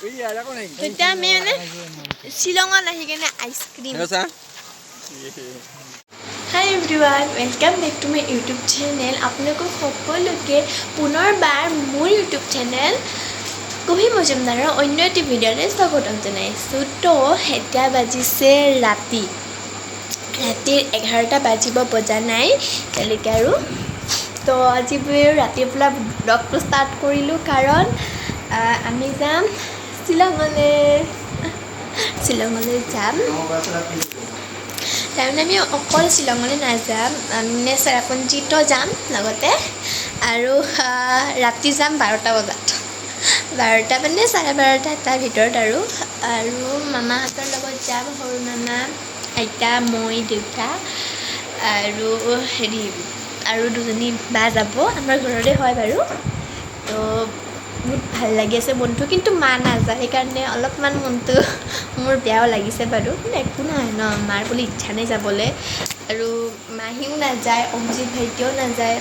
তেতিয়া আমি মানে শ্বিলঙত আহি কেনে ice cream hi everyone welcome back to my YouTube channel আপোনালোকক সকলোকে পুনৰবাৰ মোৰ ইউটিউব চেনেল কবি মজুমদাৰৰ অন্য এটি ভিডিঅ'লৈ স্বাগতম জনাইছোঁ তো এতিয়া বাজিছে ৰাতিৰ 11টা বাজিব বজা নাই এতিয়ালৈকে আৰু তো আজি ৰাতিৰ পৰা ব্লগটো ষ্টাৰ্ট কৰিলোঁ কাৰণ আমি যাম শ্বিলঙলৈ যাম তাৰমানে আমি অকল শ্বিলঙলৈ নাযাম মানে চেৰাপুঞ্জীতো যাম লগতে আৰু ৰাতি যাম 12টা বজাত 12টা মানে 12:30 এটাৰ ভিতৰত আৰু মামাহঁতৰ লগত যাম সৰু মামা আইতা মই দেউতা আৰু আৰু দুজনী বা যাব আমাৰ ঘৰতে হয় বাৰু তো বহুত ভাল লাগি আছে মনটো কিন্তু মা নাযায় সেইকাৰণে অলপমান মনটো মোৰ বেয়াও লাগিছে বাৰু কিন্তু একো নহয় ন মাৰ বুলি ইচ্ছা নাই যাবলৈ আৰু মাহীও নাযায় অভিজিত ভাইটিও নাযায়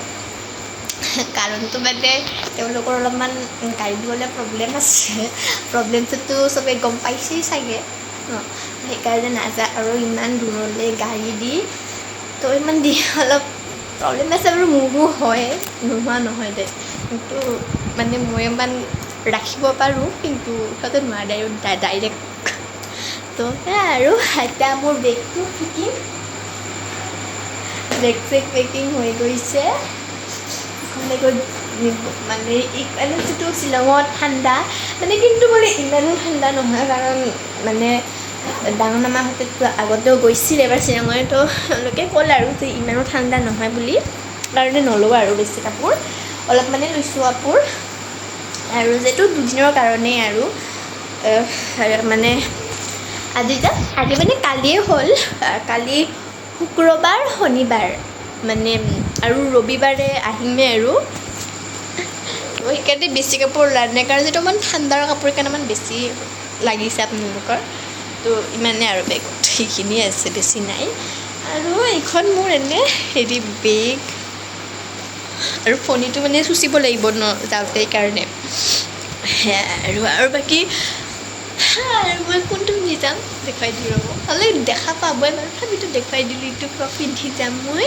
কাৰণটো মানে তেওঁলোকৰ অলপমান গাড়ী দিবলৈ প্ৰব্লেম আছে প্ৰব্লেমটোতো চবেই গম পাইছেই চাগে সেইকাৰণে নাযায় আৰু ইমান দূৰলৈ গাড়ী দি তো ইমান দি অলপ প্ৰব্লেম আছে বাৰু মোৰো হয় নোহোৱা নহয় দে কিন্তু মানে মই ইমান ৰাখিব পাৰোঁ কিন্তু সিহঁতে নোৱাৰে ডাইৰেক্ট তো সেয়াই আৰু এতিয়া মোৰ বেগটো শিকিম বেগ পেকিং হৈ গৈছে মানে যিটো শ্বিলঙত ঠাণ্ডা মানে কিন্তু মানে ইমানো ঠাণ্ডা নহয় কাৰণ মানে ডাঙৰ মামাহঁতেতো আগতেও গৈছিল এবাৰ শ্বিলঙলৈ তো তেওঁলোকে ক'ল আৰু যে ইমানো ঠাণ্ডা নহয় বুলি কাৰণে নলওঁ আৰু বেছি কাপোৰ অলপ মানে লৈছোঁ কাপোৰ আৰু যিহেতু দুদিনৰ কাৰণেই আৰু মানে আজি মানে কালিয়ে হ'ল কালি শুক্ৰবাৰ শনিবাৰ মানে আৰু ৰবিবাৰে আহিমেই আৰু সেইকাৰণে বেছি কাপোৰ লোৱা নাই কাৰণ যিটো অকণমান ঠাণ্ডাৰ কাপোৰ কাৰণে অকণমান বেছি লাগিছে আপোনালোকৰ তো ইমানে আৰু বেগ সেইখিনিয়ে আছে বেছি নাই আৰু এইখন মোৰ এনে বেগ আৰু ফণিটো মানে চুচিব লাগিব ন যাওঁতে সেইকাৰণে সেয়া আৰু বাকী আৰু মই কোনটো পিন্ধি যাম দেখুৱাই দিওঁ ৰ'ব হ'লে দেখা পাবই বাৰু তথাপিতো দেখুৱাই দিলোঁ এইটো ফ্ৰক পিন্ধি যাম মই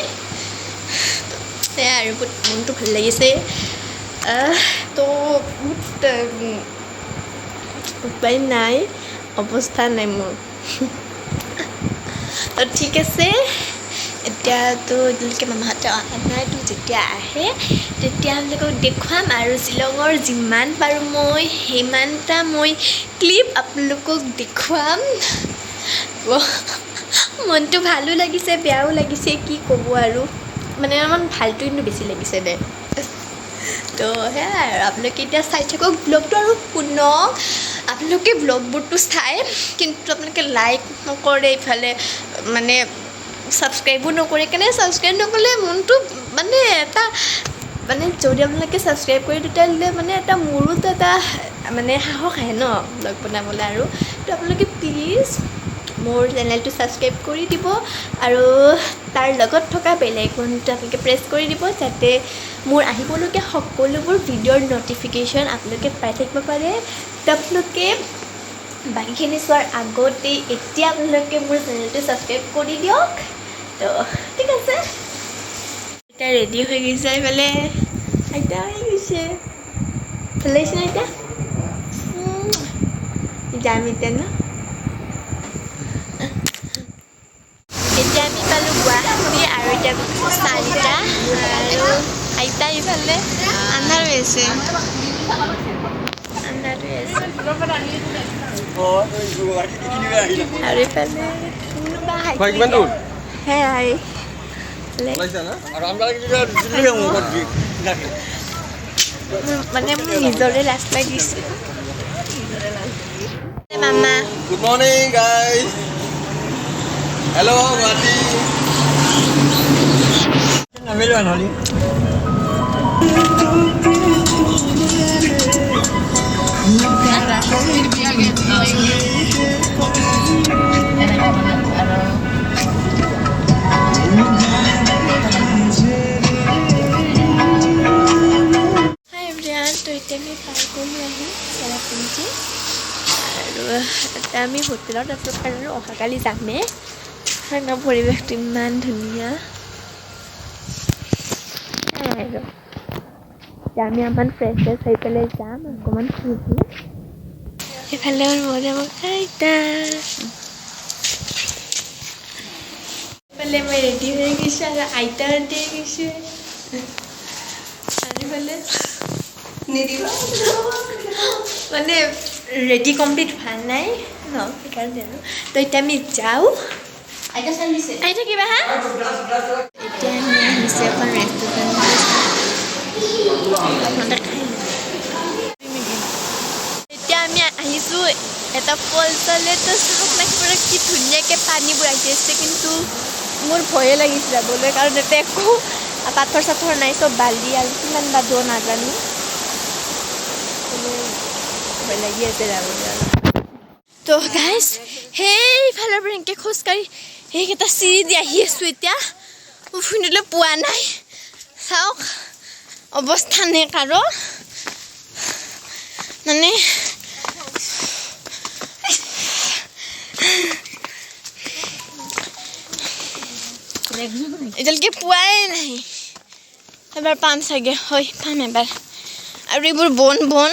সেয়া আৰু বহুত মনটো ভাল লাগিছে তো বহুত উপায় নাই অৱস্থা নাই মোৰ তো ঠিক আছে এতিয়াতো এতিয়ালৈকে মামাহঁতে অহা নাইতো যেতিয়া আহে তেতিয়া আপোনালোকক দেখুৱাম আৰু শ্বিলঙৰ যিমান পাৰোঁ মই সিমানটা মই ক্লিপ আপোনালোকক দেখুৱাম মনটো ভালো লাগিছে বেয়াও লাগিছে কি ক'ব আৰু মানে অলপমান ভালটো কিন্তু বেছি লাগিছে দে তো সেয়াই আৰু আপোনালোকে এতিয়া চাই থাকক ব্লগটো আৰু শুনক আপোনালোকে ব্লগবোৰটো চাই কিন্তু আপোনালোকে লাইক নকৰে ইফালে মানে ছাবস্ক্ৰাইবো নকৰে কাৰণে ছাবস্ক্ৰাইব নকৰিলে মনটো মানে এটা মানে যদি আপোনালোকে ছাবস্ক্ৰাইব কৰি তেতিয়াহ'লে মানে এটা মোৰোতো এটা মানে সাহস আহে ন ব্লগ বনাবলৈ আৰু তো আপোনালোকে প্লিজ মোৰ চেনেলটো ছাবস্ক্ৰাইব কৰি দিব আৰু তাৰ লগত থকা বেল আইকনটো আপোনালোকে প্ৰেছ কৰি দিব যাতে মোৰ আহিবলগীয়া সকলোবোৰ ভিডিঅ'ৰ ন'টিফিকেশ্যন আপোনালোকে পাই থাকিব পাৰে তো আপোনালোকে বাকীখিনি চোৱাৰ আগতেই এতিয়া আপোনালোকে মোৰ চেনেলটো ছাবস্ক্ৰাইব কৰি দিয়ক তো ঠিক আছে এতিয়া ৰেডি হৈ গৈছে এইফালে আইতা হৈ গৈছে ভাল লাগিছে ন এতিয়া যাম এতিয়া ন এতিয়া আমি পালোঁ গুৱাহাটী আৰু এতিয়া 4টা আৰু আইতা ইফালে আন্ধাৰ হৈ আছে আৰু ইফালে সেয়াই মানে মোৰ নিজৰে লাজ লাগিছে মামা good morning guys hello' Guwahati নামিলোঁ নহ'লে তো এতিয়া আমি পাৰ কৰি আহিম চেৰাপুঞ্জী এতিয়া আমি হোটেলত আছোঁ কাৰণ অহাকালি যামেই কাৰণ পৰিৱেশটো ইমান ধুনীয়া আৰু এতিয়া আমি অকণমান ফ্ৰেছ হৈ পেলাই যাম অকণমান ফুৰিব সেইফালে মজা আইতা সেইফালে মই ৰেডি হৈ গৈছোঁ আৰু আইতা ৰেডি হৈ গৈছোঁ আৰু এইফালে নিদিবা মানে ৰেডি কমপ্লিট হোৱা নাই ন সেইকাৰণে আৰু তো এতিয়া আমি যাওঁ আইতা কিবা হা এতিয়া আমি আহিছোঁ এখন ৰেষ্টুৰেণ্ট এতিয়া আমি আহিছোঁ এটা ফলচলে তো চাওক না কি ধুনীয়াকৈ পানীবোৰ আহি আছে কিন্তু মোৰ ভয়ে লাগিছে যাবলৈ কাৰণ ইয়াতে একো পাথৰ চাথৰ নাই চব বালি আৰু কিমান বা দ নাজানো ভয় লাগি আছে যাবলৈ তো গাইজ সেইফালৰ পৰা এনেকৈ খোজকাঢ়ি সেইকেইটা চিৰি দি আহি আছোঁ এতিয়া শুনিলে পোৱা নাই চাওক অৱস্থা নাই কাৰো মানে এতিয়ালৈকে পোৱাই নাই এবাৰ পাম চাগে হয় পাম এবাৰ আৰু এইবোৰ বন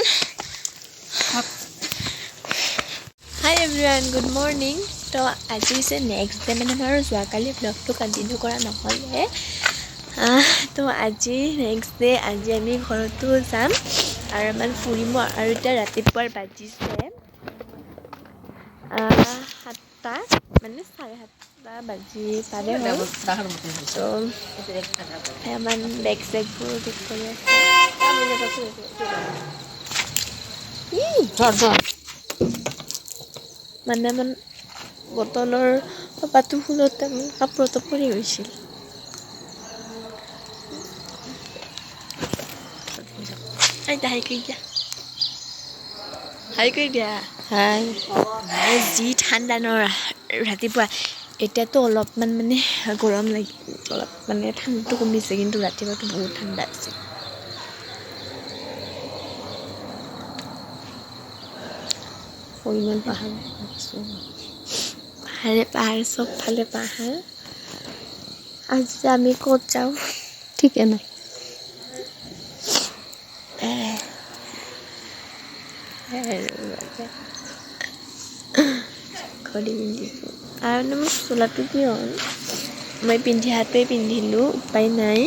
হাই এভৰিৱান গুড মৰ্ণিং তো আজি হৈছে নেক্সট ডে মানে আমাৰ যোৱাকালি ব্লগটো কণ্টিনিউ কৰা নহ'লে তো আজি নেক্সট ডে আজি আমি ঘৰতো যাম আৰু আমাৰ ফুৰিম আৰু এতিয়া ৰাতিপুৱাৰ বাজিছে 7টা মানে 7:30 বাজি পালে হ'ল তো আমাৰ বেগ চেগবোৰ ঠিক কৰি আছে মানে আমাৰ বটলৰ পাতো ফুলতে কাপোৰতো পৰি গৈছিল আইতা হাই কৰি দিয়া হাই যি ঠাণ্ডা ন ৰাতিপুৱা এতিয়াতো অলপমান মানে গৰম লাগি অলপ মানে ঠাণ্ডাটো কমিছে কিন্তু ৰাতিপুৱাটো বহুত ঠাণ্ডা আছে ইমান পাহাৰ চবফালে পাহাৰ আজি আমি ক'ত যাওঁ ঠিকে নাই ঘড়ী পিন্ধিছোঁ আৰু মোৰ চোলাটো কি হ'ল মই পিন্ধি হাতেই পিন্ধিলোঁ উপায় নাই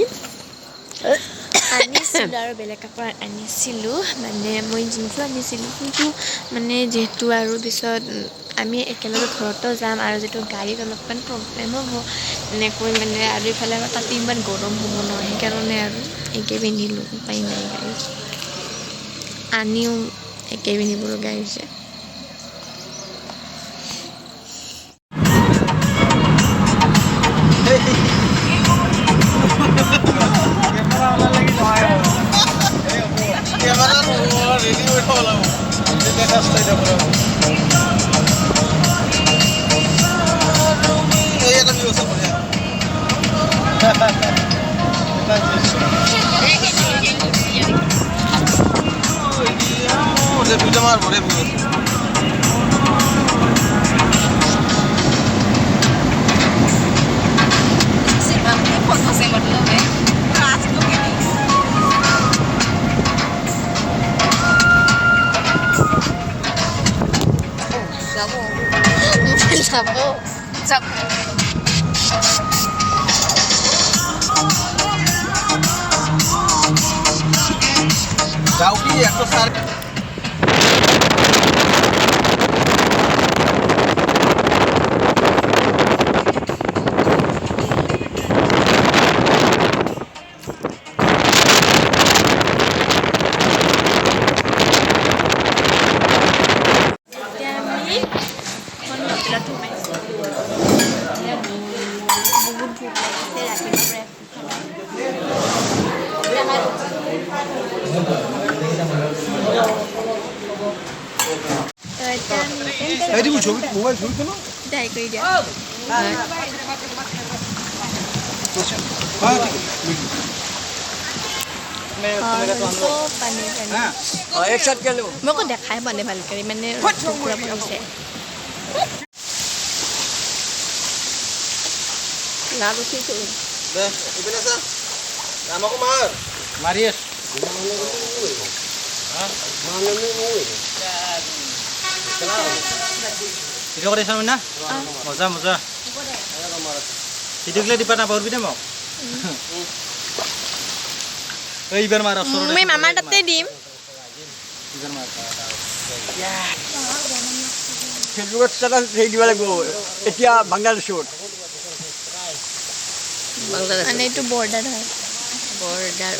আনিছিলোঁ আৰু বেলেগ কাপোৰ আনিছিলোঁ মানে মই জিন্সো আনিছিলোঁ কিন্তু মানে যিহেতু আৰু পিছত আমি একেলগে ঘৰতো যাম আৰু যিটো গাড়ীত অলপমান প্ৰব্লেম হ'ব এনেকৈ মানে আৰু ইফালে তাতে ইমান গৰম হ'ব নহয় সেইকাৰণে আৰু একে পিন্ধিলোঁ উপায় নাই গাড়ী আনিও একে পিন্ধিব লগা হৈছে Jauh ya, terus মোবাইল ছবি কেন দাই কৰি দিয়া চব পানী পানী एक साथ कर लो মই আকৌ দেখাই পোৱা নাই ভালকৈ মানে কুকুৰা বনিছে না উঠিছো दे इबेला सा আমাকো মাৰ মাৰি আছ ভিডিঅ' কৰি চাম না মজা মজা ভিডিঅ'গুলো দিবা না পাৰবি না মোক এইবাৰ মাৰ ওচৰতে মই মামাৰ তাতে দিম এইবাৰ মাৰ ফেসবুকত ষ্টেটাছ হেৰি দিব লাগিব এতিয়া বাংলাদেশত মানে এইটো বৰ্ডাৰ হয় border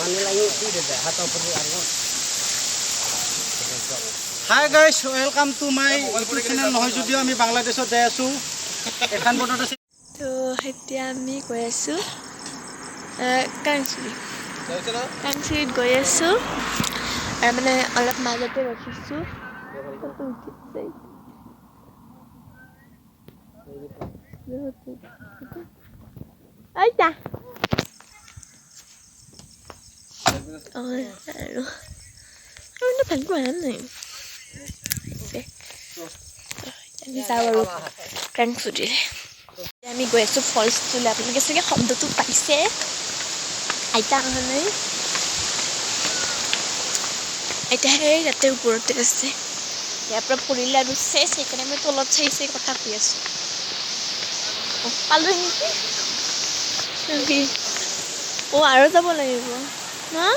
hi guys welcome to my YouTube channel নহয় যদিও আমি বাংলাদেশত যাই আছোঁ এখন বৰ্ডাৰত আছে তো এতিয়া আমি গৈ আছোঁ কাংচিৰিত গৈ আছোঁ আৰু মানে অলপ মাজতে ৰখিছোঁ আইতা আৰু ভালকৈ অহা নাই আমি যাওঁ আৰু কাংচুৰিৰে আমি গৈ আছোঁ ফলছটোলৈ আপোনালোকে চাগে শব্দটো পাইছে আইতা অহা নাই আইতা সেই তাতে ওপৰতে আছে ইয়াৰ পৰা ফুৰিলে আৰু চেচ সেইকাৰণে মই তলত চাইছে কথা কৈ আছোঁ পালোঁ নেকি আৰু যাব লাগিব হা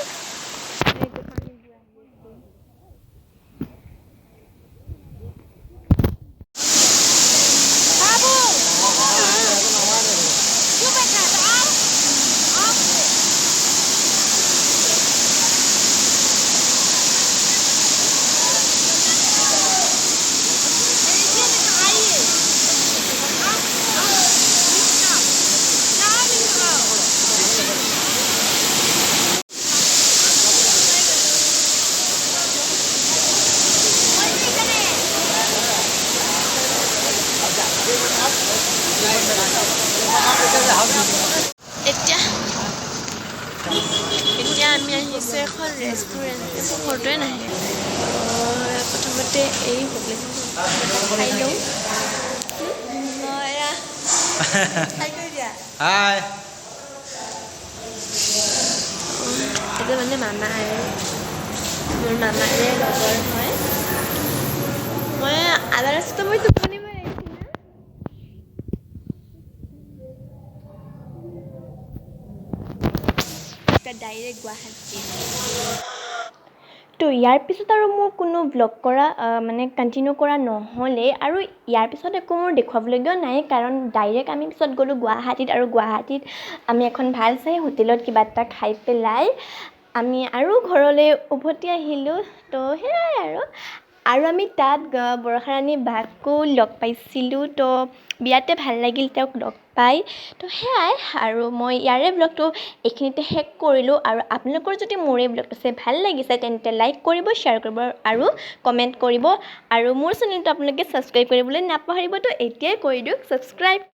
এতিয়া আমি আহিছোঁ এখন ৰেষ্টুৰেণ্ট ফটোৱে নাহে প্ৰথমতে এই হোটেলখন খাই লওঁ হাই এইটো মানে মামা আৰু মোৰ মামাৰে লগৰ হয় মই আধা ৰাস্তাতে মই টোপনি মাৰি আহিছোঁ ডাইৰেক্ট গুৱাহাটী তো ইয়াৰ পিছত আৰু মোৰ কোনো ব্লগ কৰা মানে কণ্টিনিউ কৰা নহ'লে আৰু ইয়াৰ পিছত একো মোৰ দেখুৱাবলগীয়া নাই কাৰণ ডাইৰেক্ট আমি পিছত গ'লোঁ গুৱাহাটীত আৰু গুৱাহাটীত আমি এখন ভাল চাই হোটেলত কিবা এটা খাই পেলাই আমি আৰু ঘৰলৈ উভতি আহিলোঁ তো সেয়াই আৰু আমি তাত বৰষাৰাণী বাকো লগ পাইছিলোঁ তো বিৰাটে ভাল লাগিল তেওঁক লগ পাই তো সেয়াই আৰু মই ইয়াৰে ব্লগটো এইখিনিতে শেষ কৰিলোঁ আৰু আপোনালোকৰ যদি মোৰ এই ব্লগটো চাই ভাল লাগিছে তেন্তে লাইক কৰিব শ্বেয়াৰ কৰিব আৰু কমেণ্ট কৰিব আৰু মোৰ চেনেলটো আপোনালোকে ছাবস্ক্ৰাইব কৰিবলৈ নাপাহৰিব তো এতিয়াই কৰি দিয়ক ছাবস্ক্ৰাইব